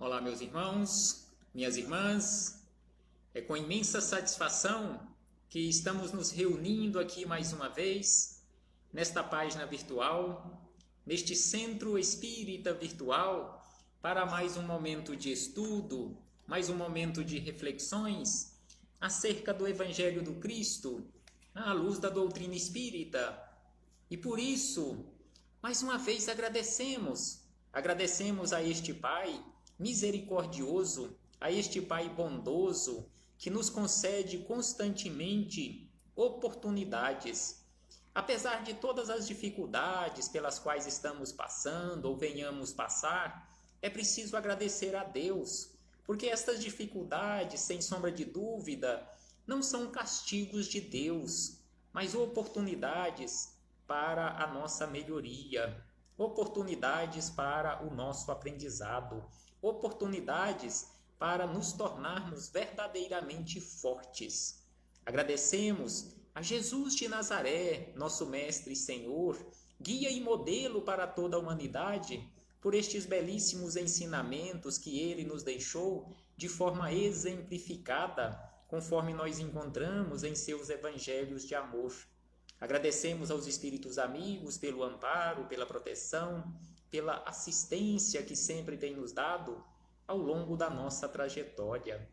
Olá, meus irmãos, minhas irmãs. É com imensa satisfação que estamos nos reunindo aqui mais uma vez, nesta página virtual, neste centro espírita virtual, para mais um momento de estudo, mais um momento de reflexões acerca do Evangelho do Cristo, à luz da doutrina espírita. E por isso, mais uma vez agradecemos a este Pai misericordioso, a este Pai bondoso, que nos concede constantemente oportunidades. Apesar de todas as dificuldades pelas quais estamos passando ou venhamos passar, é preciso agradecer a Deus, porque estas dificuldades, sem sombra de dúvida, não são castigos de Deus, mas oportunidades para a nossa melhoria, oportunidades para o nosso aprendizado, oportunidades para nos tornarmos verdadeiramente fortes. Agradecemos a Jesus de Nazaré, nosso Mestre e Senhor, guia e modelo para toda a humanidade, por estes belíssimos ensinamentos que ele nos deixou de forma exemplificada, conforme nós encontramos em seus evangelhos de amor. Agradecemos aos espíritos amigos pelo amparo, pela proteção, pela assistência que sempre tem nos dado ao longo da nossa trajetória.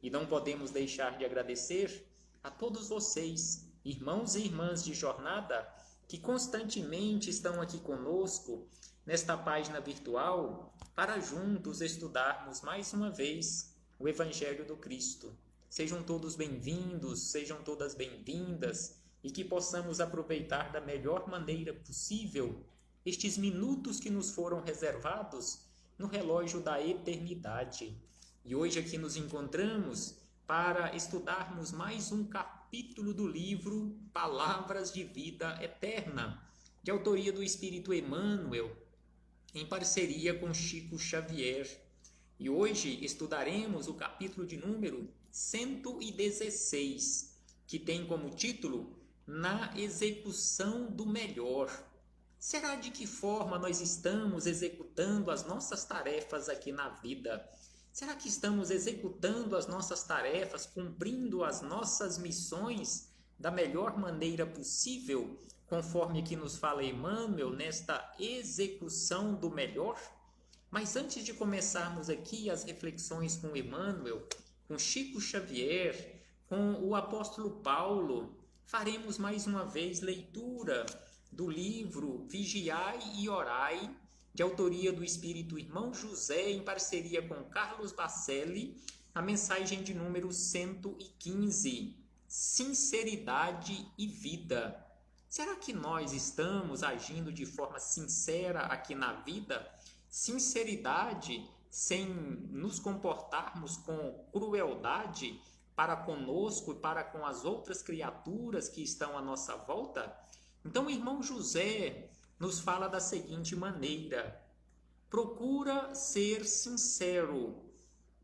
E não podemos deixar de agradecer a todos vocês, irmãos e irmãs de jornada, que constantemente estão aqui conosco nesta página virtual para juntos estudarmos mais uma vez o Evangelho do Cristo. Sejam todos bem-vindos, sejam todas bem-vindas e que possamos aproveitar da melhor maneira possível estes minutos que nos foram reservados no relógio da eternidade. E hoje aqui nos encontramos para estudarmos mais um capítulo do livro Palavras de Vida Eterna, de autoria do Espírito Emmanuel, em parceria com Chico Xavier. E hoje estudaremos o capítulo de número 116, que tem como título Na Execução do Melhor. Será de que forma nós estamos executando as nossas tarefas aqui na vida? Será que estamos executando as nossas tarefas, cumprindo as nossas missões da melhor maneira possível, conforme aqui nos fala Emmanuel, nesta execução do melhor? Mas antes de começarmos aqui as reflexões com Emmanuel, com Chico Xavier, com o apóstolo Paulo, faremos mais uma vez leitura do livro Vigiai e Orai, de autoria do Espírito Irmão José, em parceria com Carlos Bacelli, a mensagem de número 115, Sinceridade e Vida. Será que nós estamos agindo de forma sincera aqui na vida? Sinceridade sem nos comportarmos com crueldade para conosco e para com as outras criaturas que estão à nossa volta? Então o irmão José nos fala da seguinte maneira: procura ser sincero,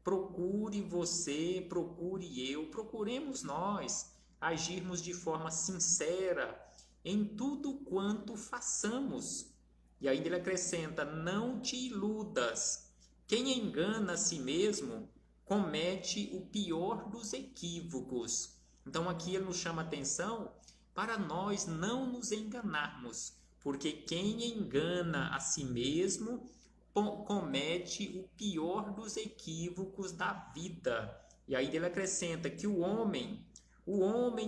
procure você, procure eu, procuremos nós agirmos de forma sincera em tudo quanto façamos. E ainda ele acrescenta: não te iludas, quem engana a si mesmo comete o pior dos equívocos. Então aqui ele nos chama a atenção para nós não nos enganarmos, porque quem engana a si mesmo comete o pior dos equívocos da vida. E aí ele acrescenta que o homem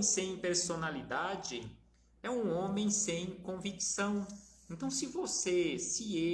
sem personalidade é um homem sem convicção. Então se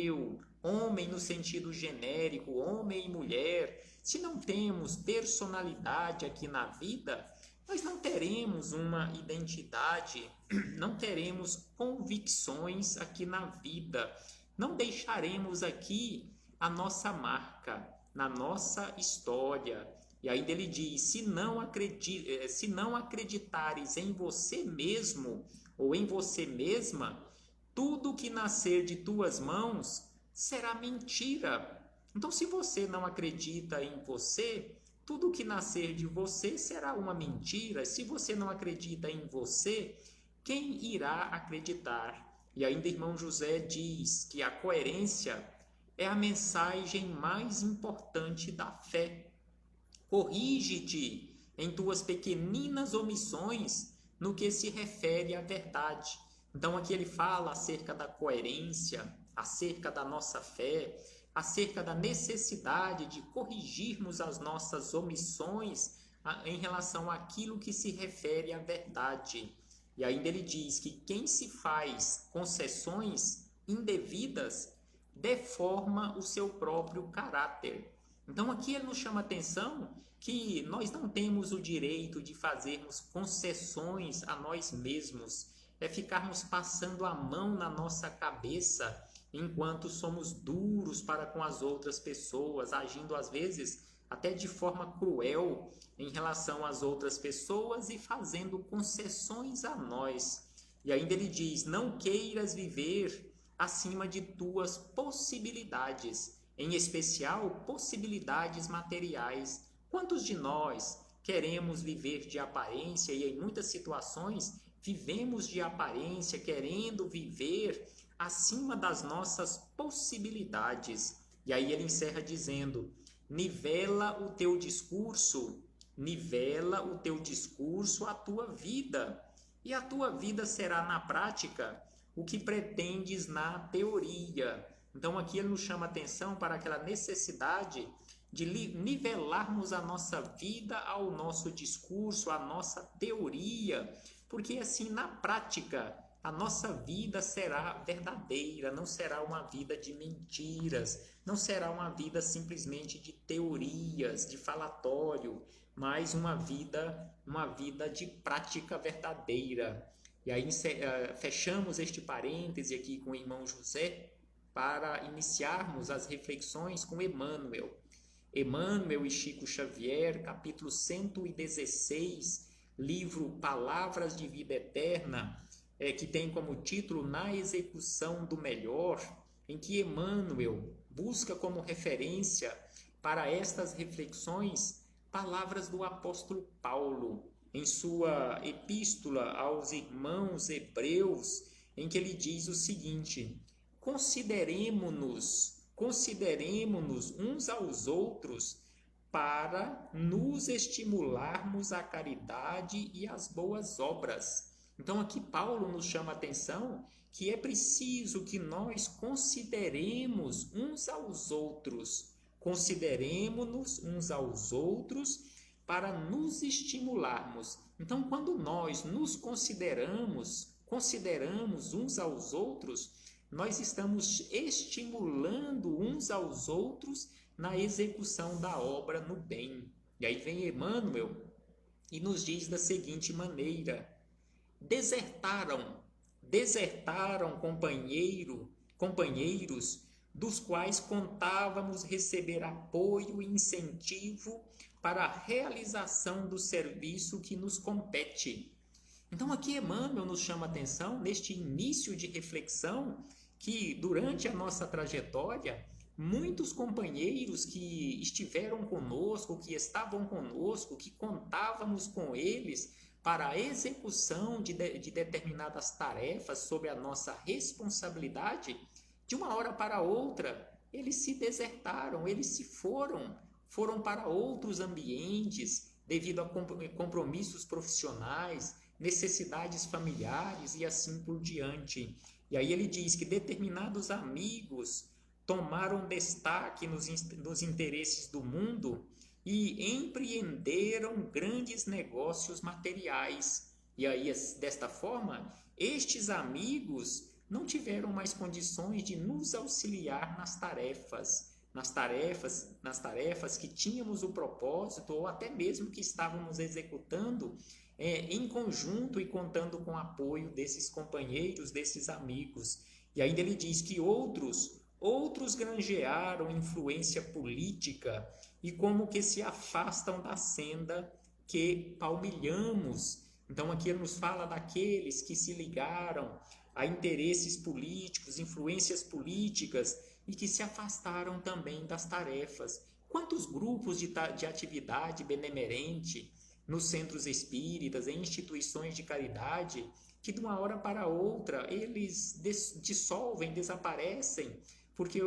eu, homem no sentido genérico, homem e mulher, se não temos personalidade aqui na vida, nós não teremos uma identidade, não teremos convicções aqui na vida, não deixaremos aqui a nossa marca, na nossa história. E aí ele diz: se não acreditares em você mesmo ou em você mesma, tudo que nascer de tuas mãos será mentira. Então, se você não acredita em você, tudo que nascer de você será uma mentira. Se você não acredita em você, quem irá acreditar? E ainda irmão José diz que a coerência é a mensagem mais importante da fé. Corrige-te em tuas pequeninas omissões no que se refere à verdade. Então aqui ele fala acerca da coerência, acerca da nossa fé, acerca da necessidade de corrigirmos as nossas omissões em relação àquilo que se refere à verdade. E ainda ele diz que quem se faz concessões indevidas deforma o seu próprio caráter. Então aqui ele nos chama a atenção que nós não temos o direito de fazermos concessões a nós mesmos, é ficarmos passando a mão na nossa cabeça enquanto somos duros para com as outras pessoas, agindo às vezes até de forma cruel em relação às outras pessoas e fazendo concessões a nós. E ainda ele diz: não queiras viver acima de tuas possibilidades, em especial possibilidades materiais. Quantos de nós queremos viver de aparência e em muitas situações vivemos de aparência, querendo viver acima das nossas possibilidades? E aí ele encerra dizendo: nivela o teu discurso à tua vida, e a tua vida será na prática o que pretendes na teoria. Então aqui ele nos chama atenção para aquela necessidade de nivelarmos a nossa vida ao nosso discurso, à nossa teoria, porque assim na prática a nossa vida será verdadeira, não será uma vida de mentiras, não será uma vida simplesmente de teorias, de falatório, mas uma vida de prática verdadeira. E aí fechamos este parêntese aqui com o irmão José para iniciarmos as reflexões com Emmanuel. Emmanuel e Chico Xavier, capítulo 116, livro Palavras de Vida Eterna, que tem como título Na Execução do Melhor, em que Emmanuel busca como referência para estas reflexões palavras do apóstolo Paulo, em sua epístola aos irmãos hebreus, em que ele diz o seguinte: consideremo-nos uns aos outros para nos estimularmos à caridade e às boas obras. Então aqui Paulo nos chama a atenção que é preciso que nós consideremos uns aos outros, consideremos-nos uns aos outros para nos estimularmos. Então quando nós nos consideramos uns aos outros, nós estamos estimulando uns aos outros na execução da obra no bem. E aí vem Emmanuel e nos diz da seguinte maneira: desertaram companheiros dos quais contávamos receber apoio e incentivo para a realização do serviço que nos compete. Então aqui Emmanuel nos chama a atenção, neste início de reflexão, que durante a nossa trajetória, muitos companheiros que estiveram conosco, que estavam conosco, que contávamos com eles para a execução de determinadas tarefas sob a nossa responsabilidade, de uma hora para outra, eles se desertaram, eles se foram para outros ambientes devido a compromissos profissionais, necessidades familiares e assim por diante. E aí ele diz que determinados amigos tomaram destaque nos interesses do mundo e empreenderam grandes negócios materiais. E aí, desta forma, estes amigos não tiveram mais condições de nos auxiliar nas tarefas que tínhamos o propósito ou até mesmo que estávamos executando em conjunto e contando com o apoio desses companheiros, desses amigos. E ainda ele diz que outros granjearam influência política e como que se afastam da senda que palmilhamos. Então aqui ele nos fala daqueles que se ligaram a interesses políticos, influências políticas e que se afastaram também das tarefas. Quantos grupos de atividade benemerente nos centros espíritas, em instituições de caridade, que de uma hora para outra eles dissolvem, desaparecem, porque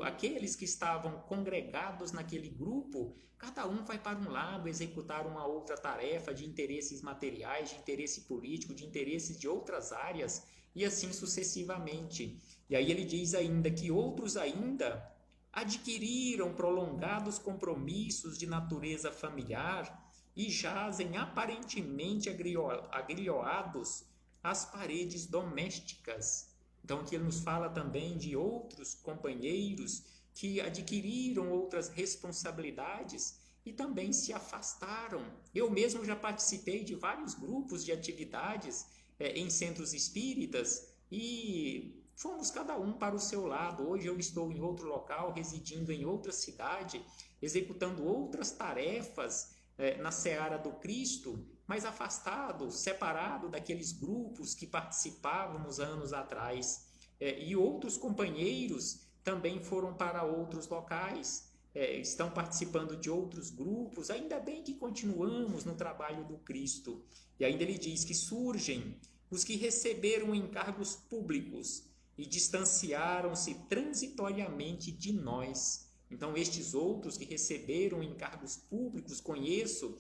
aqueles que estavam congregados naquele grupo, cada um vai para um lado executar uma outra tarefa de interesses materiais, de interesse político, de interesses de outras áreas, e assim sucessivamente. E aí ele diz ainda que outros ainda adquiriram prolongados compromissos de natureza familiar e jazem aparentemente agrilhoados às paredes domésticas. Então aqui ele nos fala também de outros companheiros que adquiriram outras responsabilidades e também se afastaram. Eu mesmo já participei de vários grupos de atividades em centros espíritas e fomos cada um para o seu lado. Hoje eu estou em outro local, residindo em outra cidade, executando outras tarefas na seara do Cristo, mas afastado, separado daqueles grupos que participávamos anos atrás. E outros companheiros também foram para outros locais, estão participando de outros grupos. Ainda bem que continuamos no trabalho do Cristo. E ainda ele diz que surgem os que receberam encargos públicos e distanciaram-se transitoriamente de nós. Então, estes outros que receberam encargos públicos, conheço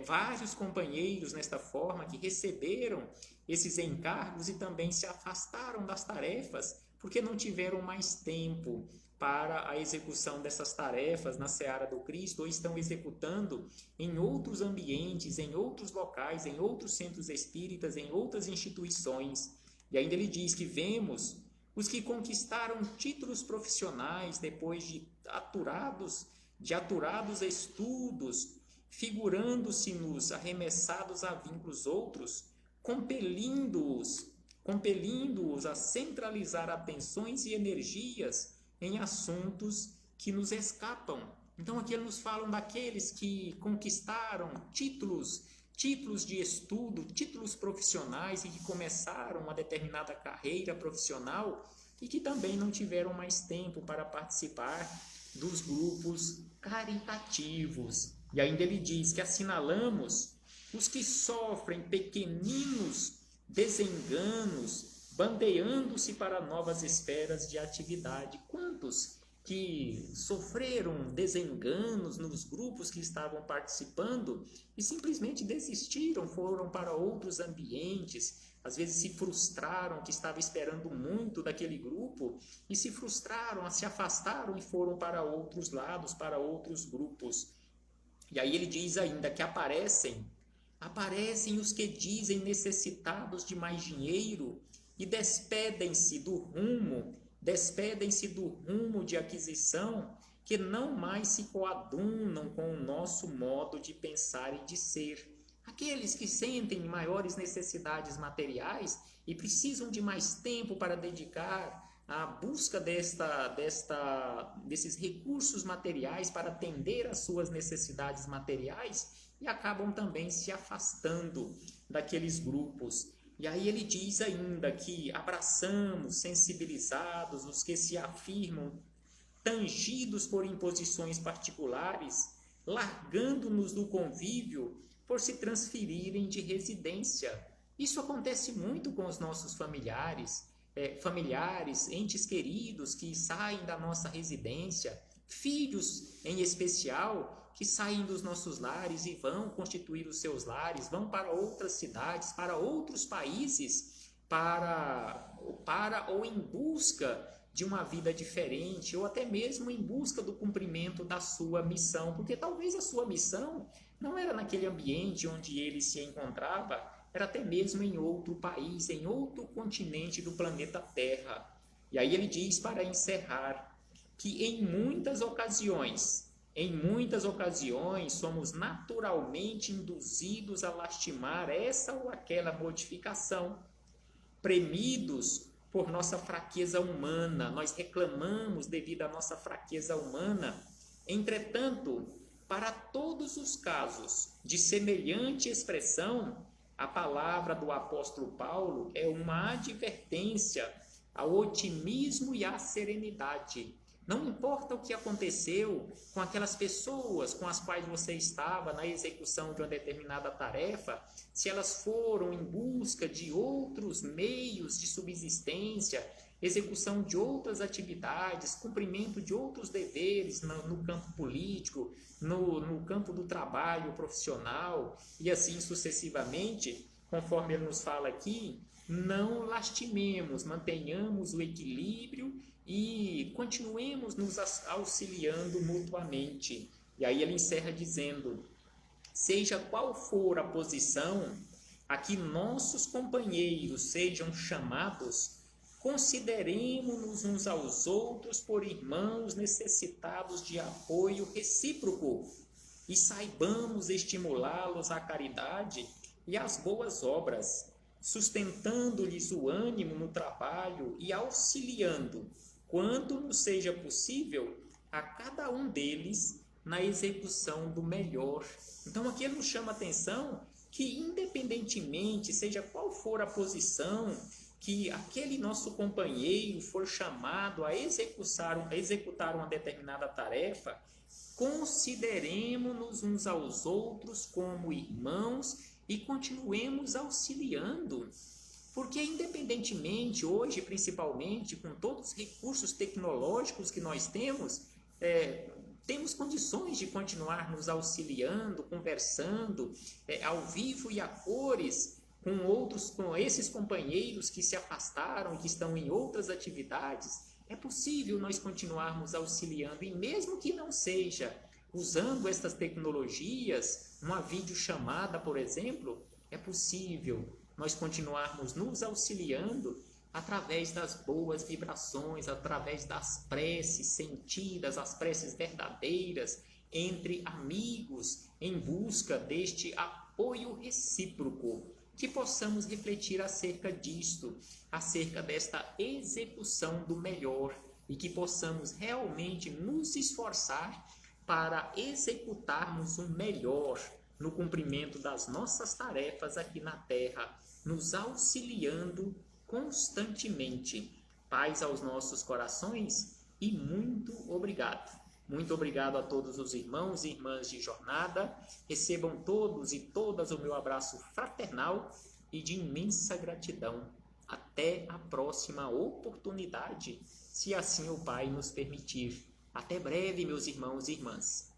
vários companheiros nesta forma que receberam esses encargos e também se afastaram das tarefas porque não tiveram mais tempo para a execução dessas tarefas na seara do Cristo, ou estão executando em outros ambientes, em outros locais, em outros centros espíritas, em outras instituições. E ainda ele diz que vemos os que conquistaram títulos profissionais depois de aturados estudos, figurando-se-nos arremessados a vínculos outros, compelindo-os a centralizar atenções e energias em assuntos que nos escapam. Então aqui nos falam daqueles que conquistaram títulos de estudo, títulos profissionais e que começaram uma determinada carreira profissional e que também não tiveram mais tempo para participar dos grupos caritativos. E ainda ele diz que assinalamos os que sofrem pequeninos desenganos, bandeando-se para novas esferas de atividade. Quantos que sofreram desenganos nos grupos que estavam participando e simplesmente desistiram, foram para outros ambientes, às vezes se frustraram, que estavam esperando muito daquele grupo e se frustraram, se afastaram e foram para outros lados, para outros grupos. E aí ele diz ainda que aparecem os que dizem necessitados de mais dinheiro e despedem-se do rumo de aquisição, que não mais se coadunam com o nosso modo de pensar e de ser. Aqueles que sentem maiores necessidades materiais e precisam de mais tempo para dedicar à busca desses recursos materiais para atender às suas necessidades materiais e acabam também se afastando daqueles grupos. E aí ele diz ainda que abraçamos, sensibilizados, os que se afirmam tangidos por imposições particulares, largando-nos do convívio por se transferirem de residência. Isso acontece muito com os nossos familiares, entes queridos que saem da nossa residência, filhos em especial, que saem dos nossos lares e vão constituir os seus lares, vão para outras cidades, para outros países, para ou em busca de uma vida diferente, ou até mesmo em busca do cumprimento da sua missão, porque talvez a sua missão não era naquele ambiente onde ele se encontrava, era até mesmo em outro país, em outro continente do planeta Terra. E aí ele diz, para encerrar, que em muitas ocasiões somos naturalmente induzidos a lastimar essa ou aquela modificação, premidos por nossa fraqueza humana, nós reclamamos devido à nossa fraqueza humana. Entretanto, para todos os casos de semelhante expressão, a palavra do apóstolo Paulo é uma advertência ao otimismo e à serenidade. Não importa o que aconteceu com aquelas pessoas com as quais você estava na execução de uma determinada tarefa, se elas foram em busca de outros meios de subsistência, execução de outras atividades, cumprimento de outros deveres no campo político, no campo do trabalho profissional e assim sucessivamente, conforme ele nos fala aqui, não lastimemos, mantenhamos o equilíbrio e continuemos nos auxiliando mutuamente. E aí ele encerra dizendo: seja qual for a posição a que nossos companheiros sejam chamados, consideremos-nos uns aos outros por irmãos necessitados de apoio recíproco e saibamos estimulá-los à caridade e às boas obras, sustentando-lhes o ânimo no trabalho e auxiliando, quando nos seja possível, a cada um deles na execução do melhor. Então aqui ele nos chama a atenção que, independentemente, seja qual for a posição que aquele nosso companheiro for chamado a executar uma determinada tarefa, consideremos-nos uns aos outros como irmãos e continuemos auxiliando. Porque, independentemente, hoje, principalmente, com todos os recursos tecnológicos que nós temos condições de continuar nos auxiliando, conversando ao vivo e a cores com esses companheiros que se afastaram e que estão em outras atividades. É possível nós continuarmos auxiliando, e mesmo que não seja usando estas tecnologias, uma videochamada, por exemplo, é possível nós continuarmos nos auxiliando através das boas vibrações, através das preces sentidas, as preces verdadeiras, entre amigos, em busca deste apoio recíproco. Que possamos refletir acerca disto, acerca desta execução do melhor, e que possamos realmente nos esforçar para executarmos o melhor no cumprimento das nossas tarefas aqui na Terra, nos auxiliando constantemente. Paz aos nossos corações e muito obrigado. Muito obrigado a todos os irmãos e irmãs de jornada. Recebam todos e todas o meu abraço fraternal e de imensa gratidão. Até a próxima oportunidade, se assim o Pai nos permitir. Até breve, meus irmãos e irmãs.